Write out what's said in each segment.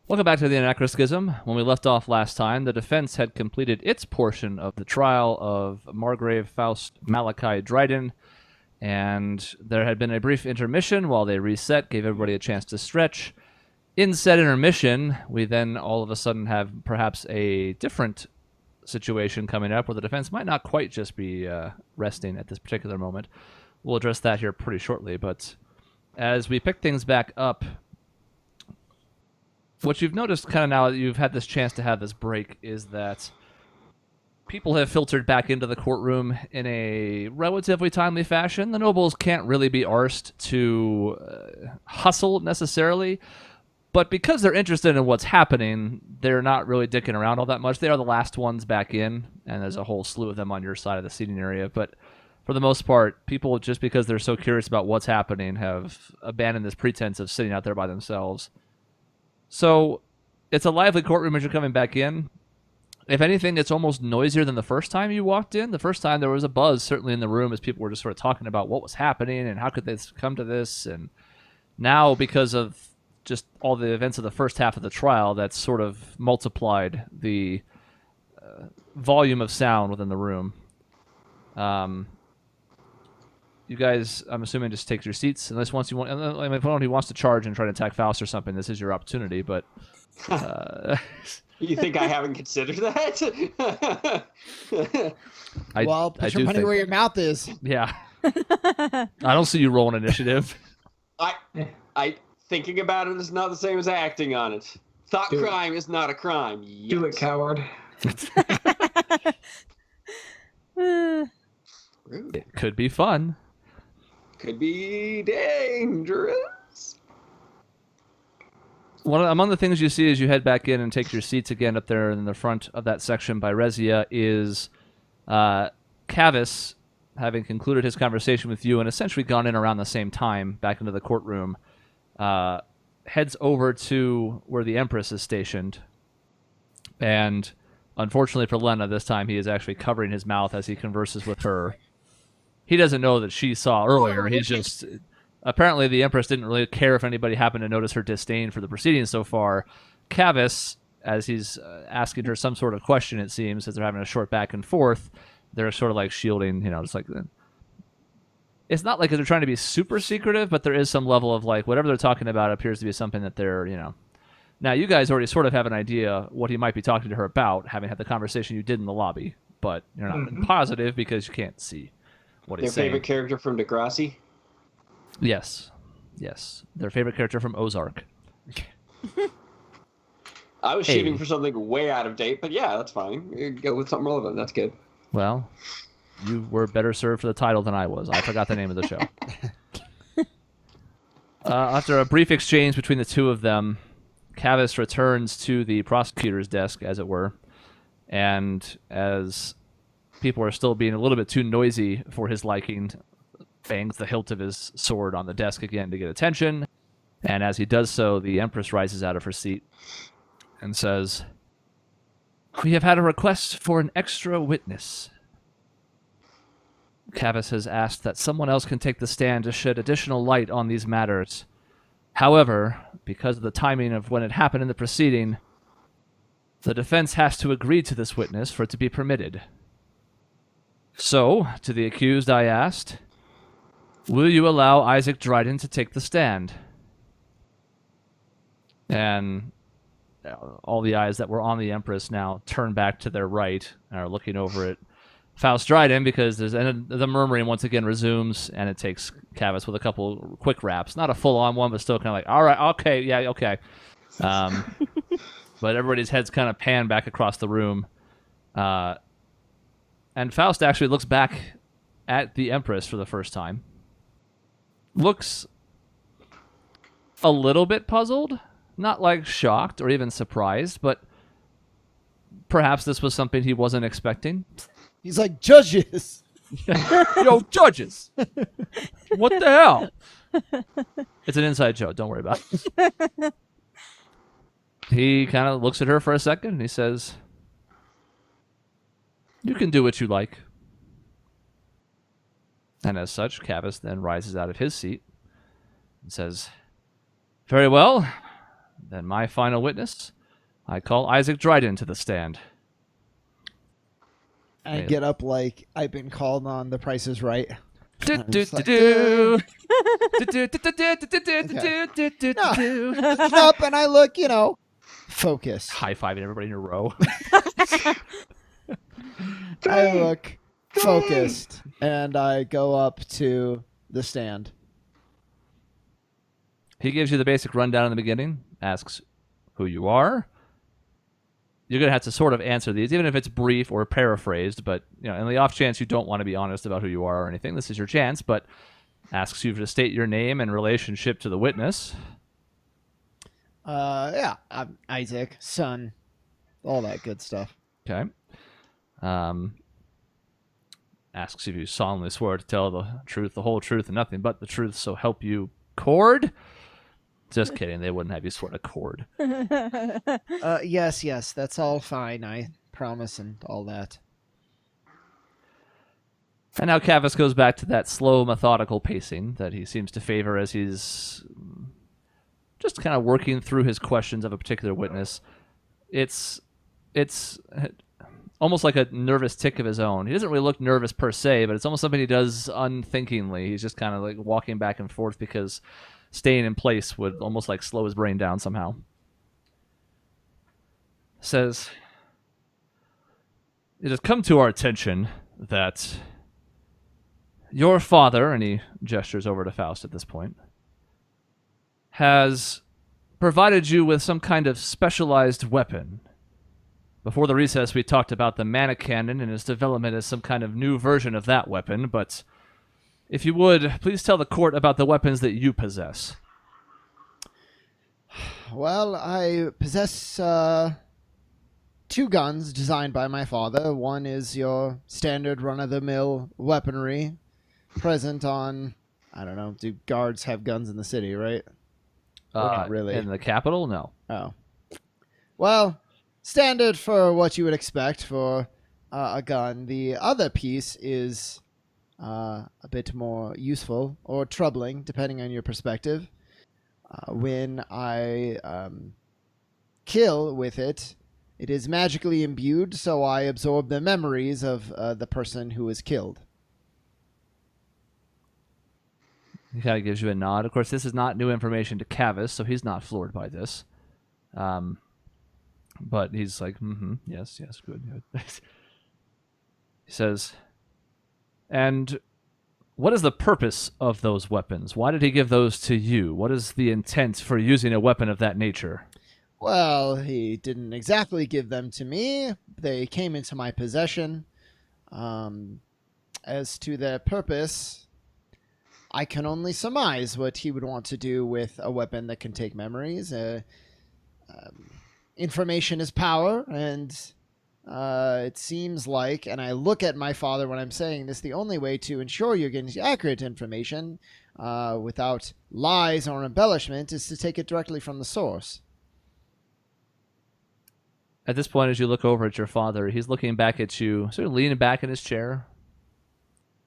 Welcome back to the Anachroschism. When we left off last time, the defense had completed its portion of the trial of Margrave Faust Malachi Dryden, and there had been a brief intermission while they reset, gave everybody a chance to stretch. In said intermission, we then all of a sudden have perhaps a different situation coming up where the defense might not quite just be resting at this particular moment. We'll address that here pretty shortly, but as we pick things back up, what you've noticed kind of now that you've had this chance to have this break is that people have filtered back into the courtroom in a relatively timely fashion. The nobles can't really be arsed to hustle necessarily, but because they're interested in what's happening, they're not really dicking around all that much. They are the last ones back in, and there's a whole slew of them on your side of the seating area. But for the most part, people, just because they're so curious about what's happening, have abandoned this pretense of sitting out there by themselves. So it's a lively courtroom as you're coming back in. If anything, it's almost noisier than the first time you walked in. The first time there was a buzz certainly in the room as people were just sort of talking about what was happening and how could this come to this. And now, because of just all the events of the first half of the trial, that's sort of multiplied the volume of sound within the room. You guys, I'm assuming, just take your seats. Unless once you want, I mean, if anyone who wants to charge and try to attack Faust or something, this is your opportunity. But you think I haven't considered that? Well, put your money where your mouth is. Yeah. I don't see you rolling initiative. I thinking about it is not the same as acting on it. Thought crime is not a crime. Yet. Do it, coward. Rude. It could be fun. Could be dangerous. Among the things you see as you head back in and take your seats again up there in the front of that section by Rezia is Cavis, having concluded his conversation with you and essentially gone in around the same time back into the courtroom, heads over to where the Empress is stationed. And unfortunately for Lena, this time he is actually covering his mouth as he converses with her. He doesn't know that she saw earlier. He's just... Apparently, the Empress didn't really care if anybody happened to notice her disdain for the proceedings so far. Cavis, as he's asking her some sort of question, it seems, as they're having a short back and forth, they're sort of like shielding, just like... It's not like they're trying to be super secretive, but there is some level of, like, whatever they're talking about appears to be something that they're, Now, you guys already sort of have an idea what he might be talking to her about, having had the conversation you did in the lobby, but you're not positive because you can't see what he's saying. Their favorite character from Degrassi? Yes. Their favorite character from Ozark. I was shooting for something way out of date, but yeah, that's fine. Go with something relevant. That's good. Well, you were better served for the title than I was. I forgot the name of the show. After a brief exchange between the two of them, Cavis returns to the prosecutor's desk, as it were, and as people are still being a little bit too noisy for his liking, bangs the hilt of his sword on the desk again to get attention. And as he does so, the Empress rises out of her seat and says, "We have had a request for an extra witness. Cavis has asked that someone else can take the stand to shed additional light on these matters. However, because of the timing of when it happened in the proceeding, the defense has to agree to this witness for it to be permitted. So, to the accused I asked, will you allow Isaac Dryden to take the stand?" And all the eyes that were on the Empress now turn back to their right and are looking over at Faust Dryden, because the murmuring once again resumes, and it takes Cavis with a couple quick raps. Not a full-on one, but still kind of like, all right, okay, yeah, okay. But everybody's heads kind of pan back across the room. And Faust actually looks back at the Empress for the first time. Looks a little bit puzzled. Not like shocked or even surprised, but perhaps this was something he wasn't expecting. He's like, "Judges!" Yo, judges! What the hell? It's an inside joke. Don't worry about it. He kind of looks at her for a second, and he says, "You can do what you like." And as such, Cavis then rises out of his seat and says, "Very well. Then my final witness, I call Isaac Dryden to the stand. I get up like I've been called on The Price is Right. Up and I look, focused. High-fiving everybody in a row. I look focused, and I go up to the stand. He gives you the basic rundown in the beginning, asks who you are. You're going to have to sort of answer these, even if it's brief or paraphrased, but in the off chance you don't want to be honest about who you are or anything, this is your chance, but asks you to state your name and relationship to the witness. I'm Isaac, son, all that good stuff. Okay. Asks if you solemnly swear to tell the truth, the whole truth, and nothing but the truth, so help you cord. Just kidding. They wouldn't have you swear to cord. Yes, that's all fine. I promise and all that. And now Cavus goes back to that slow, methodical pacing that he seems to favor as he's just kind of working through his questions of a particular witness. It's almost like a nervous tick of his own. He doesn't really look nervous per se, but it's almost something he does unthinkingly. He's just kind of like walking back and forth because staying in place would almost like slow his brain down somehow. Says, it has come to our attention that your father, and he gestures over to Faust at this point, has provided you with some kind of specialized weapon. Before the recess, we talked about the mana cannon and its development as some kind of new version of that weapon, but if you would, please tell the court about the weapons that you possess. Well, I possess 2 guns designed by my father. One is your standard run-of-the-mill weaponry present on, I don't know, do guards have guns in the city, right? Not really. In the capital? No. Oh. Well, standard for what you would expect for a gun. The other piece is a bit more useful or troubling, depending on your perspective. When I kill with it, it is magically imbued, so I absorb the memories of the person who was killed. He kind of gives you a nod. Of course, this is not new information to Cavus, so he's not floored by this. But he's like, yes, good. He says, and what is the purpose of those weapons? Why did he give those to you? What is the intent for using a weapon of that nature? Well, he didn't exactly give them to me. They came into my possession. As to their purpose, I can only surmise what he would want to do with a weapon that can take memories. Information is power, and it seems like, and I look at my father when I'm saying this, the only way to ensure you're getting accurate information without lies or embellishment is to take it directly from the source. At this point, as you look over at your father, he's looking back at you, sort of leaning back in his chair,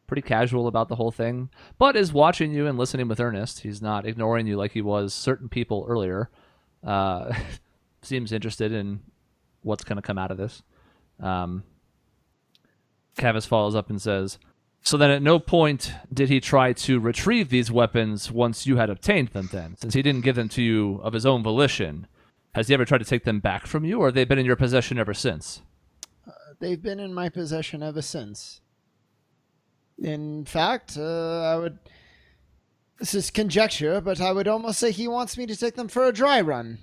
pretty casual about the whole thing, but is watching you and listening with earnest. He's not ignoring you like he was certain people earlier. Seems interested in what's going to come out of this. Cavus follows up and says, so then at no point did he try to retrieve these weapons once you had obtained them then, since he didn't give them to you of his own volition. Has he ever tried to take them back from you, or have they been in your possession ever since? They've been in my possession ever since. In fact, this is conjecture, but I would almost say he wants me to take them for a dry run.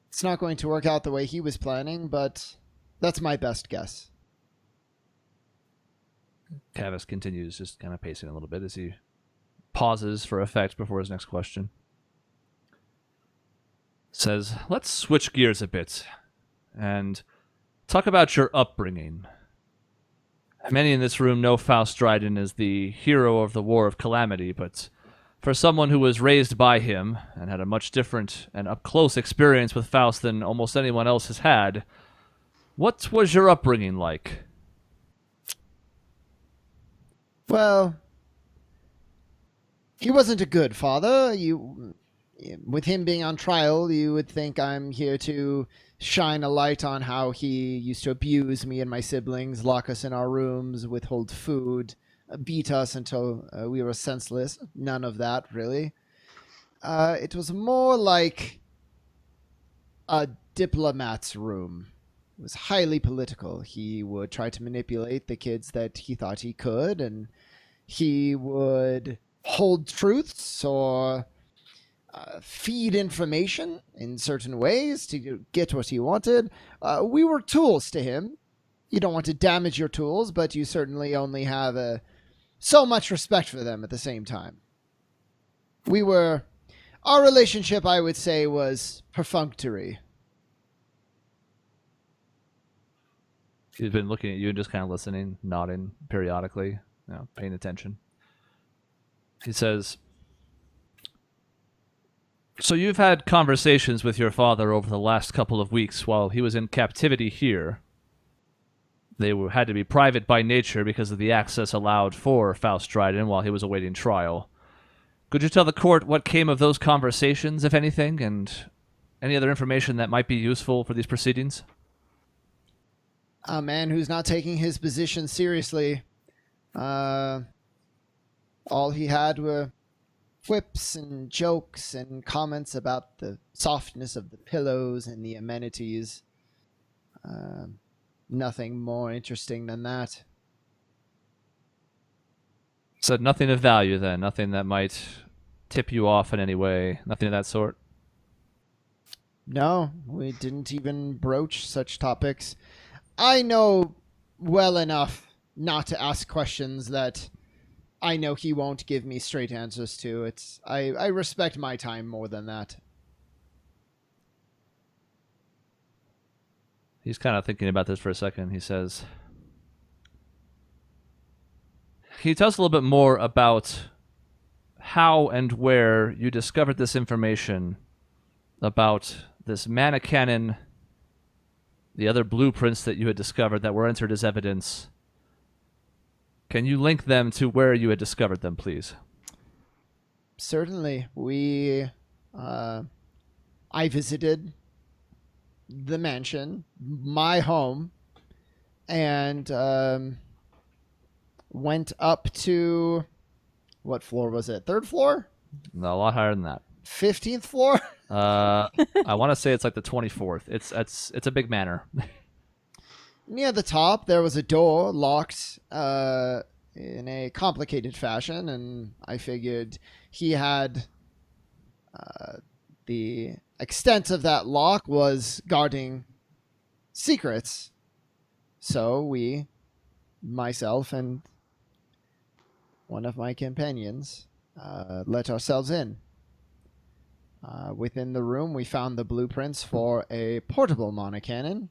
It's not going to work out the way he was planning, but that's my best guess. Cavus continues, just kind of pacing a little bit as he pauses for effect before his next question. Says, let's switch gears a bit and talk about your upbringing. Many in this room know Faust Dryden as the hero of the War of Calamity, but for someone who was raised by him and had a much different and up-close experience with Faust than almost anyone else has had, what was your upbringing like? Well, he wasn't a good father. with him being on trial, you would think I'm here to shine a light on how he used to abuse me and my siblings, lock us in our rooms, withhold food, beat us until we were senseless. None of that, really. It was more like a diplomat's room. It was highly political. He would try to manipulate the kids that he thought he could, and he would hold truths or feed information in certain ways to get what he wanted. We were tools to him. You don't want to damage your tools, but you certainly only have so much respect for them at the same time. Our relationship, I would say, was perfunctory. He's been looking at you and just kind of listening, nodding periodically, paying attention. He says, so you've had conversations with your father over the last couple of weeks while he was in captivity here. They had to be private by nature because of the access allowed for Faust Dryden while he was awaiting trial. Could you tell the court what came of those conversations, if anything, and any other information that might be useful for these proceedings? A man who's not taking his position seriously. All he had were quips and jokes and comments about the softness of the pillows and the amenities. Nothing more interesting than that. So nothing of value then? Nothing that might tip you off in any way? Nothing of that sort? No, we didn't even broach such topics. I know well enough not to ask questions that I know he won't give me straight answers to. I respect my time more than that. He's kind of thinking about this for a second. He says, can you tell us a little bit more about how and where you discovered this information about this mana cannon, the other blueprints that you had discovered that were entered as evidence? Can you link them to where you had discovered them, please? Certainly. I visited the mansion, my home, and went up to, what floor was it? 3rd floor? No, a lot higher than that. 15th floor? I want to say it's like the 24th. It's a big manor. Near the top, there was a door locked in a complicated fashion, and I figured he had the extent of that lock was guarding secrets. So myself and one of my companions, let ourselves in. Within the room, we found the blueprints for a portable monocannon.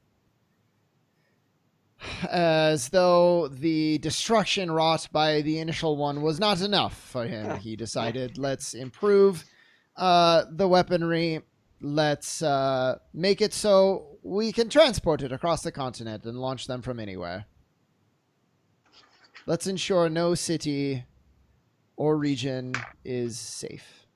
As though the destruction wrought by the initial one was not enough for him, he decided, let's improve the weaponry. Let's make it so we can transport it across the continent and launch them from anywhere. Let's ensure no city or region is safe.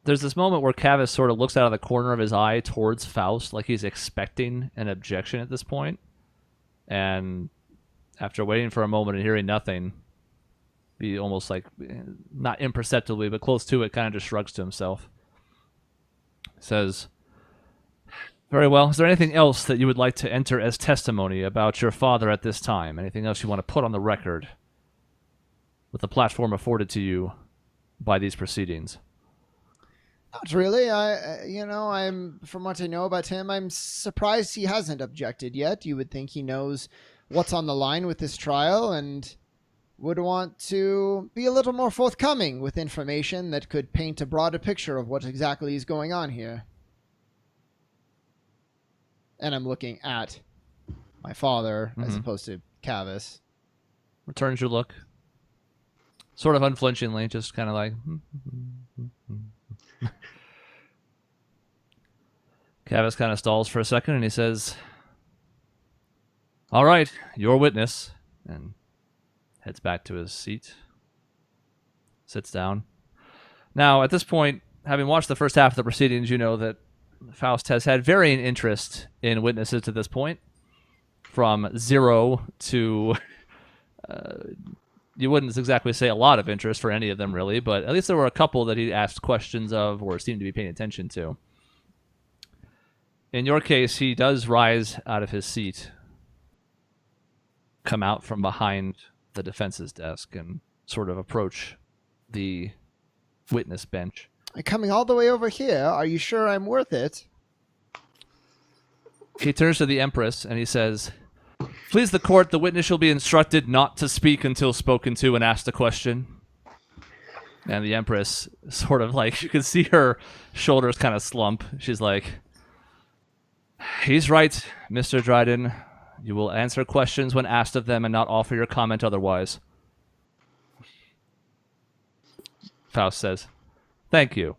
There's this moment where Cavus sort of looks out of the corner of his eye towards Faust, like he's expecting an objection at this point. And after waiting for a moment and hearing nothing, he almost like, not imperceptibly, but close to it, kind of just shrugs to himself. Says, very well. Is there anything else that you would like to enter as testimony about your father at this time? Anything else you want to put on the record with the platform afforded to you by these proceedings? Not really. I'm from what I know about him, I'm surprised he hasn't objected yet. You would think he knows what's on the line with this trial and would want to be a little more forthcoming with information that could paint a broader picture of what exactly is going on here. And I'm looking at my father as opposed to Cavus. Returns your look. Sort of unflinchingly, just kind of like... Cavus kind of stalls for a second and he says, all right, your witness, and heads back to his seat, sits down. Now, at this point, having watched the first half of the proceedings, you know that Faust has had varying interest in witnesses to this point, from 0 to you wouldn't exactly say a lot of interest for any of them, really, but at least there were a couple that he asked questions of or seemed to be paying attention to. In your case, he does rise out of his seat, come out from behind the defense's desk, and sort of approach the witness bench. Coming all the way over here, are you sure I'm worth it? He turns to the Empress and he says, "Please the court, the witness shall be instructed not to speak until spoken to and asked a question." And the Empress sort of like, you can see her shoulders kind of slump. She's like, "He's right, Mr. Dryden. You will answer questions when asked of them and not offer your comment otherwise." Faust says, "Thank you."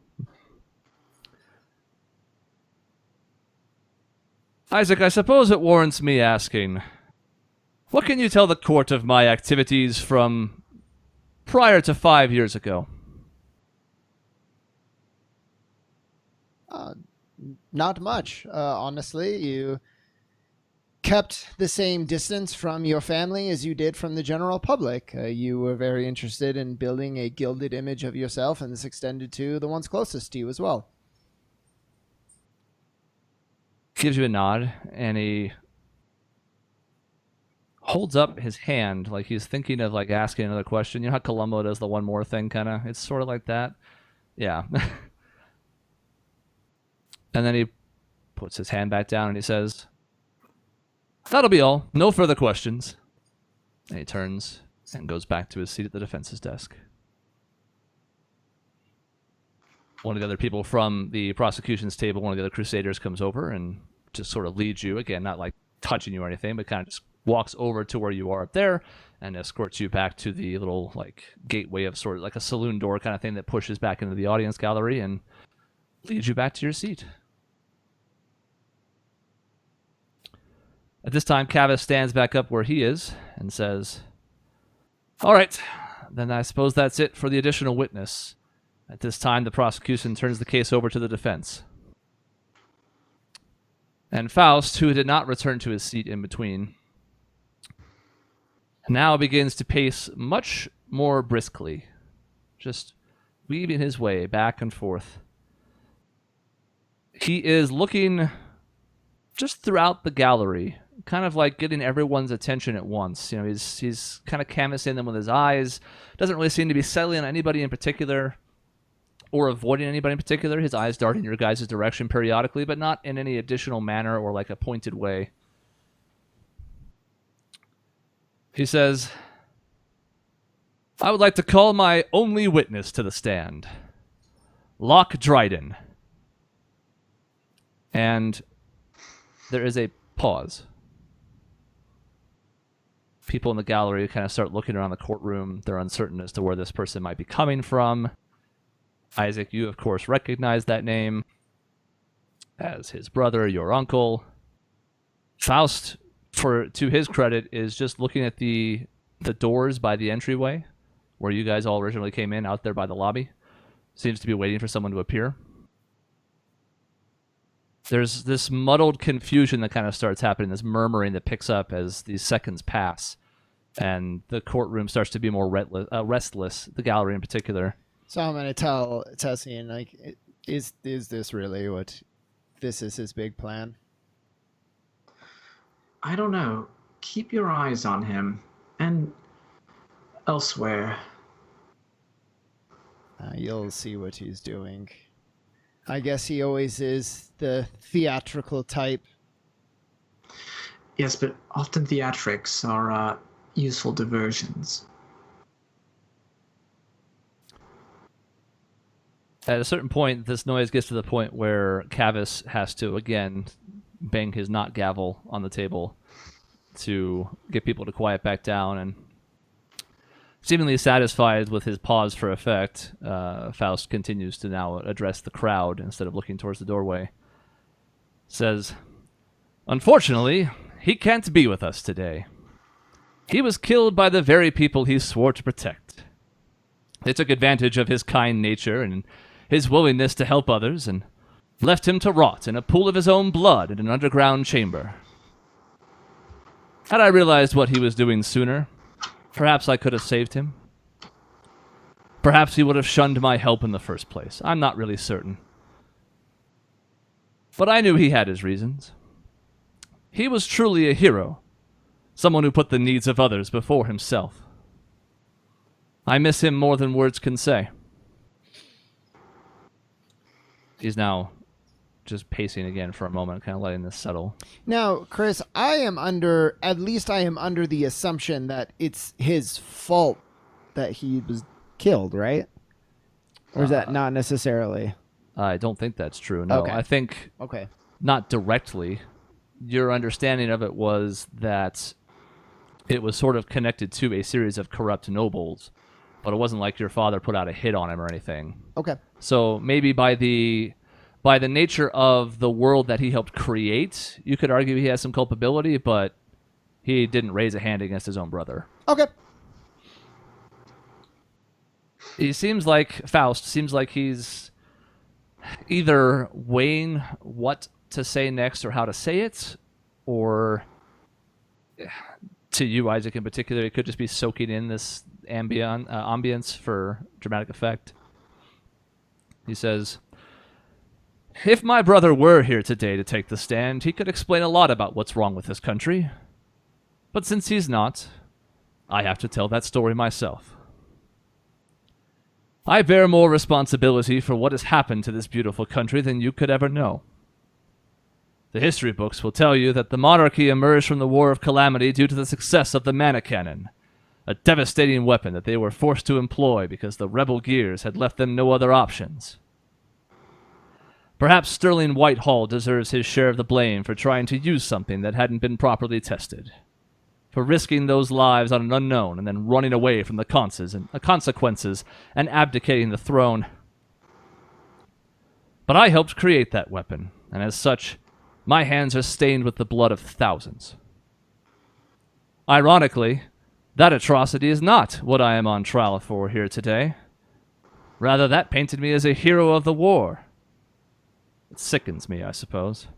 Isaac, I suppose it warrants me asking, what can you tell the court of my activities from prior to 5 years ago? Not much, honestly. You kept the same distance from your family as you did from the general public. You were very interested in building a gilded image of yourself, and this extended to the ones closest to you as well. Gives you a nod, and he holds up his hand like he's thinking of like asking another question. You know how Columbo does the one more thing, kind of? It's sort of like that. Yeah. And then he puts his hand back down and he says, "That'll be all. No further questions." And he turns and goes back to his seat at the defense's desk. One of the other people from the prosecution's table, one of the other crusaders, comes over and just sort of leads you, again, not like touching you or anything, but kind of just walks over to where you are up there and escorts you back to the little like gateway of sort of like a saloon door kind of thing that pushes back into the audience gallery and leads you back to your seat. At this time, Cavus stands back up where he is and says, "All right, then I suppose that's it for the additional witness." At this time, the prosecution turns the case over to the defense. And Faust, who did not return to his seat in between, now begins to pace much more briskly, just weaving his way back and forth. He is looking just throughout the gallery, kind of like getting everyone's attention at once. You know, he's kind of canvassing them with his eyes, doesn't really seem to be settling on anybody in particular, or avoiding anybody in particular. His eyes dart in your guys' direction periodically, but not in any additional manner or like a pointed way. He says, "I would like to call my only witness to the stand, Locke Dryden." And there is a pause. People in the gallery kind of start looking around the courtroom. They're uncertain as to where this person might be coming from. Isaac, you, of course, recognize that name as his brother, your uncle. Faust, to his credit, is just looking at the doors by the entryway where you guys all originally came in, out there by the lobby. Seems to be waiting for someone to appear. There's this muddled confusion that kind of starts happening, this murmuring that picks up as these seconds pass, and the courtroom starts to be more restless, the gallery in particular. So I'm going to tell Tessian, like, is this really what this is his big plan? I don't know. Keep your eyes on him and elsewhere. You'll see what he's doing. I guess he always is the theatrical type. Yes, but often theatrics are useful diversions. At a certain point, this noise gets to the point where Cavus has to, again, bang his not gavel on the table to get people to quiet back down. And seemingly satisfied with his pause for effect, Faust continues to now address the crowd instead of looking towards the doorway. Says, "Unfortunately, he can't be with us today. He was killed by the very people he swore to protect. They took advantage of his kind nature and his willingness to help others and left him to rot in a pool of his own blood in an underground chamber. Had I realized what he was doing sooner, perhaps I could have saved him. Perhaps he would have shunned my help in the first place. I'm not really certain. But I knew he had his reasons. He was truly a hero, someone who put the needs of others before himself. I miss him more than words can say. He's now just pacing again for a moment, kind of letting this settle. Now, Chris, I am under the assumption that it's his fault that he was killed, right? Or is that not necessarily? I don't think that's true, no. Okay. I think Okay. not directly. Your understanding of it was that it was sort of connected to a series of corrupt nobles, but it wasn't like your father put out a hit on him or anything. Okay. So maybe by the nature of the world that he helped create, you could argue he has some culpability, but he didn't raise a hand against his own brother. Okay. Faust seems like he's either weighing what to say next or how to say it, or to you, Isaac, in particular, it could just be soaking in this ambience for dramatic effect. He says, "If my brother were here today to take the stand, he could explain a lot about what's wrong with this country. But since he's not, I have to tell that story myself. I bear more responsibility for what has happened to this beautiful country than you could ever know. The history books will tell you that the monarchy emerged from the War of Calamity due to the success of the mana cannon, a devastating weapon that they were forced to employ because the rebel gears had left them no other options. Perhaps Sterling Whitehall deserves his share of the blame for trying to use something that hadn't been properly tested, for risking those lives on an unknown and then running away from the consequences and abdicating the throne. But I helped create that weapon, and as such, my hands are stained with the blood of thousands. Ironically, that atrocity is not what I am on trial for here today. Rather, that painted me as a hero of the war. It sickens me, I suppose.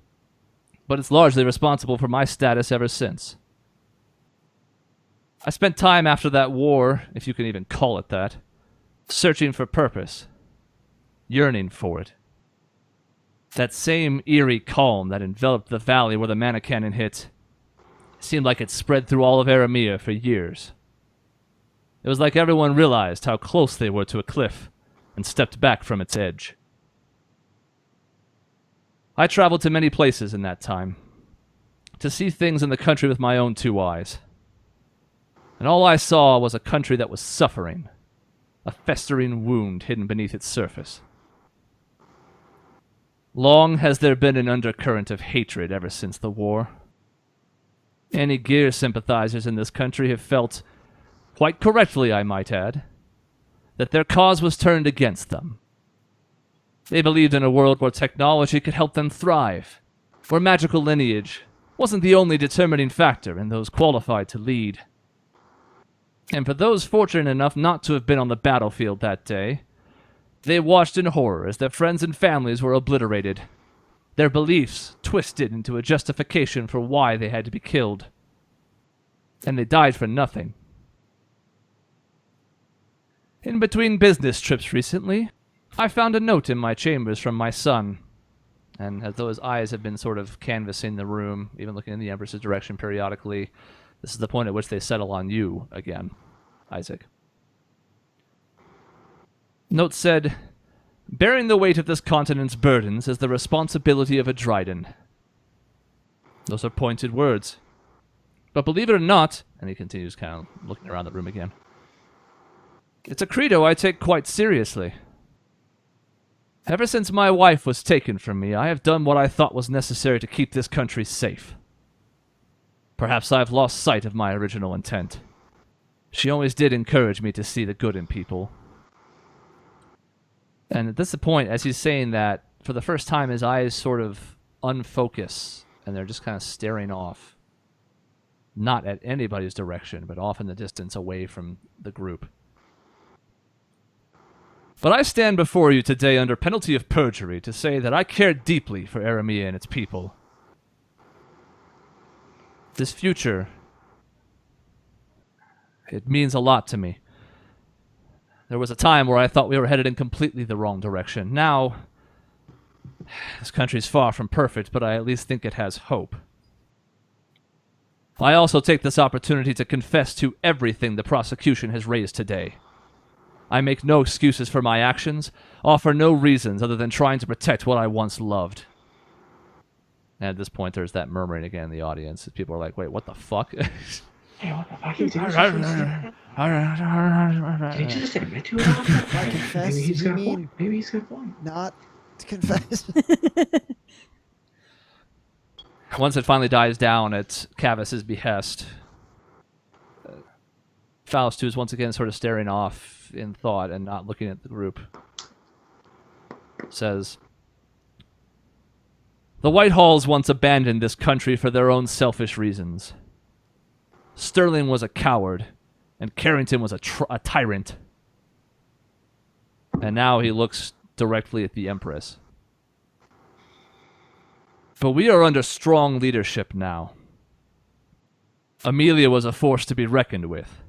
But it's largely responsible for my status ever since. I spent time after that war, if you can even call it that, searching for purpose, yearning for it. That same eerie calm that enveloped the valley where the mana cannon hit seemed like it spread through all of Aramea for years. It was like everyone realized how close they were to a cliff and stepped back from its edge. I traveled to many places in that time, to see things in the country with my own two eyes. And all I saw was a country that was suffering, a festering wound hidden beneath its surface. Long has there been an undercurrent of hatred ever since the war. Anti-Gear sympathizers in this country have felt, quite correctly I might add, that their cause was turned against them. They believed in a world where technology could help them thrive, where magical lineage wasn't the only determining factor in those qualified to lead. And for those fortunate enough not to have been on the battlefield that day, they watched in horror as their friends and families were obliterated, their beliefs twisted into a justification for why they had to be killed. And they died for nothing. In between business trips recently, I found a note in my chambers from my son, and as though his eyes have been sort of canvassing the room, even looking in the Empress's direction periodically, this is the point at which they settle on you again, Isaac. Note said, "Bearing the weight of this continent's burdens is the responsibility of a Dryden." Those are pointed words. But believe it or not, and he continues kind of looking around the room again, it's a credo I take quite seriously. Ever since my wife was taken from me, I have done what I thought was necessary to keep this country safe. Perhaps I have lost sight of my original intent. She always did encourage me to see the good in people. And at this point, as he's saying that, for the first time his eyes sort of unfocus, and they're just kind of staring off. Not at anybody's direction, but off in the distance away from the group. But I stand before you today under penalty of perjury to say that I care deeply for Aramea and its people. This future, it means a lot to me. There was a time where I thought we were headed in completely the wrong direction. Now, this country's far from perfect, but I at least think it has hope. I also take this opportunity to confess to everything the prosecution has raised today. I make no excuses for my actions, offer no reasons other than trying to protect what I once loved. And at this point, there's that murmuring again in the audience. People are like, wait, what the fuck? Hey, what the fuck are you doing? Did he just admit to it? I confess, Maybe he's you got a mean point. Maybe he's got a point. not to confess? Once it finally dies down at Cavus's behest, Faust, who is once again sort of staring off in thought and not looking at the group, says, "The Whitehalls once abandoned this country for their own selfish reasons. Sterling was a coward, and Carrington was a tyrant. And now he looks directly at the Empress. But we are under strong leadership now. Amelia was a force to be reckoned with,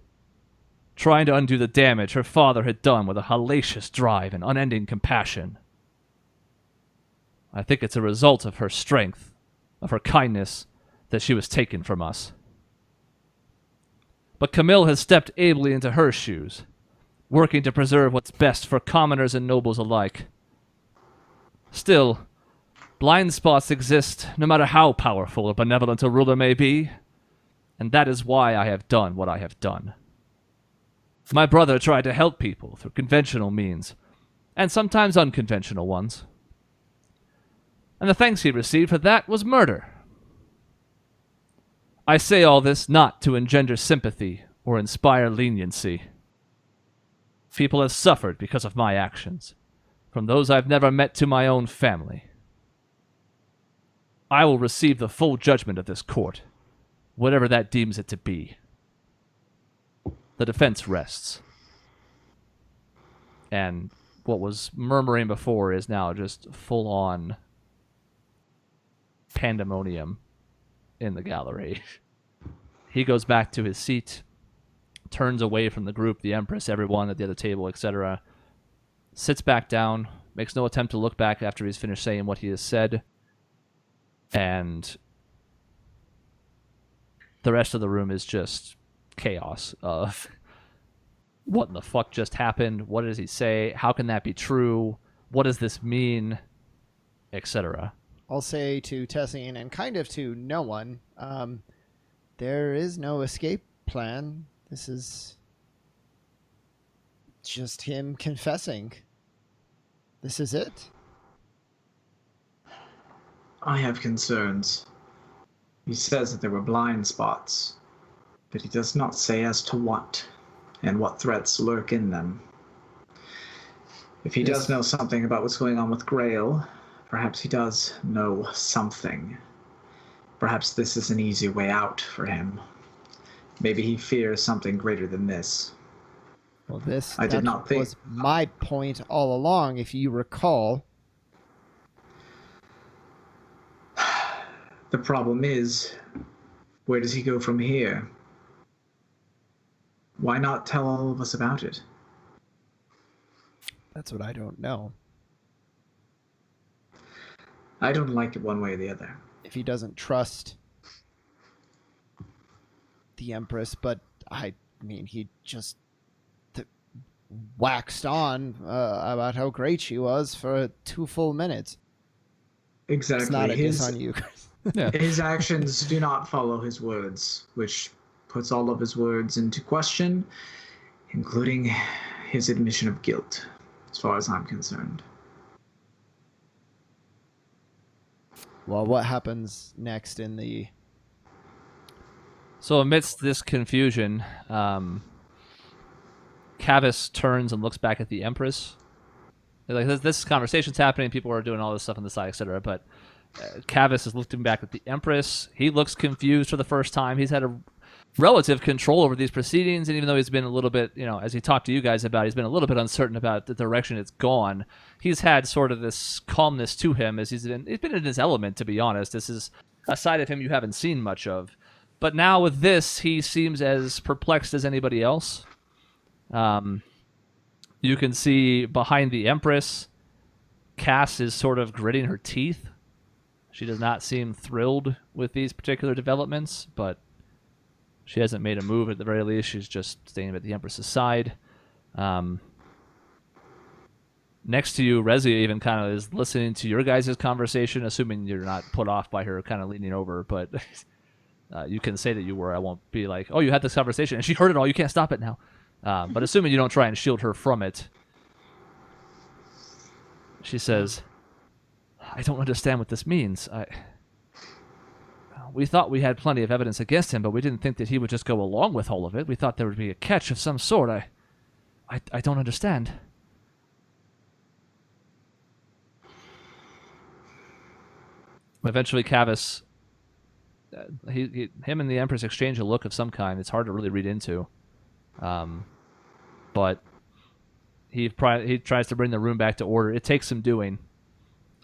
trying to undo the damage her father had done with a hellacious drive and unending compassion. I think it's a result of her strength, of her kindness, that she was taken from us. But Camille has stepped ably into her shoes, working to preserve what's best for commoners and nobles alike. Still, blind spots exist no matter how powerful or benevolent a ruler may be, and that is why I have done what I have done. My brother tried to help people through conventional means, and sometimes unconventional ones. And the thanks he received for that was murder. I say all this not to engender sympathy or inspire leniency. People have suffered because of my actions, from those I've never met to my own family. I will receive the full judgment of this court, whatever that deems it to be. The defense rests." And what was murmuring before is now just full-on pandemonium in the gallery. He goes back to his seat, turns away from the group, the Empress, everyone at the other table, etc., sits back down, makes no attempt to look back after he's finished saying what he has said, and the rest of the room is just chaos of what in the fuck just happened, what does he say, how can that be true, what does this mean, etc. I'll say to Tessine and kind of to no one, there is no escape plan. This is just him confessing. This is it. I have concerns. He says that there were blind spots, but he does not say as to what, and what threats lurk in them. If he does know something about what's going on with Grail, perhaps he does know something. Perhaps this is an easy way out for him. Maybe he fears something greater than this. Well, this I did not think was my point all along, if you recall. The problem is, where does he go from here? Why not tell all of us about it? That's what I don't know. I don't like it one way or the other. If he doesn't trust the Empress, but I mean, he just waxed on about how great she was for 2 full minutes. Exactly. It's not a diss on you. Yeah. His actions do not follow his words, which puts all of his words into question, including his admission of guilt, as far as I'm concerned. Well, what happens next in the... So amidst this confusion, Cavus turns and looks back at the Empress. Like this conversation's happening, people are doing all this stuff on the side, etc. But Cavus is looking back at the Empress. He looks confused for the first time. He's had relative control over these proceedings, and even though he's been a little bit, as he talked to you guys about, he's been a little bit uncertain about the direction it's gone. He's had sort of this calmness to him as he's been in his element, to be honest. This is a side of him you haven't seen much of. But now with this, he seems as perplexed as anybody else. You can see behind the Empress, Cass is sort of gritting her teeth. She does not seem thrilled with these particular developments, but she hasn't made a move at the very least. She's just staying at the Empress's side. Next to you, Rezia even kind of is listening to your guys' conversation, assuming you're not put off by her kind of leaning over, but you can say that you were. I won't be like, oh, you had this conversation, and she heard it all. You can't stop it now. But assuming you don't try and shield her from it, she says, I don't understand what this means. We thought we had plenty of evidence against him, but we didn't think that he would just go along with all of it. We thought there would be a catch of some sort. I don't understand. Eventually, Cavus, him and the Empress exchange a look of some kind. It's hard to really read into. But he tries to bring the room back to order. It takes some doing.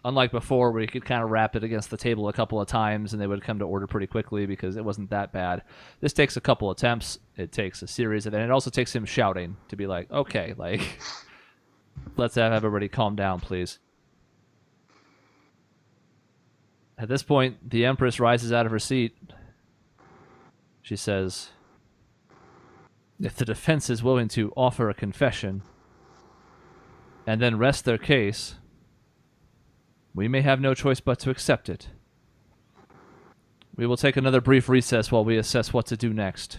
Unlike before, where he could kind of rap it against the table a couple of times and they would come to order pretty quickly because it wasn't that bad. This takes a couple attempts. It takes a series of it. And it also takes him shouting to be like, okay, let's have everybody calm down, please. At this point, the Empress rises out of her seat. She says, if the defense is willing to offer a confession and then rest their case, we may have no choice but to accept it. We will take another brief recess while we assess what to do next.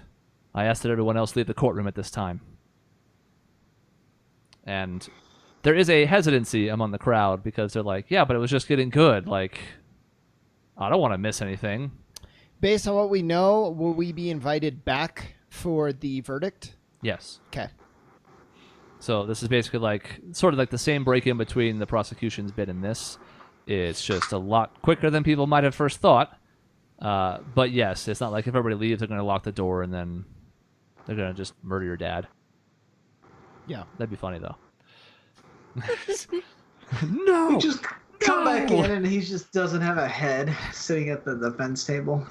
I ask that everyone else leave the courtroom at this time. And there is a hesitancy among the crowd because they're like, yeah, but it was just getting good. I don't want to miss anything. Based on what we know, will we be invited back for the verdict? Yes. Okay. So this is basically sort of the same break-in between the prosecution's bid and this. It's just a lot quicker than people might have first thought. But yes, it's not like if everybody leaves, they're going to lock the door and then they're going to just murder your dad. Yeah. That'd be funny, though. No! We just come back in and he just doesn't have a head sitting at the defense table.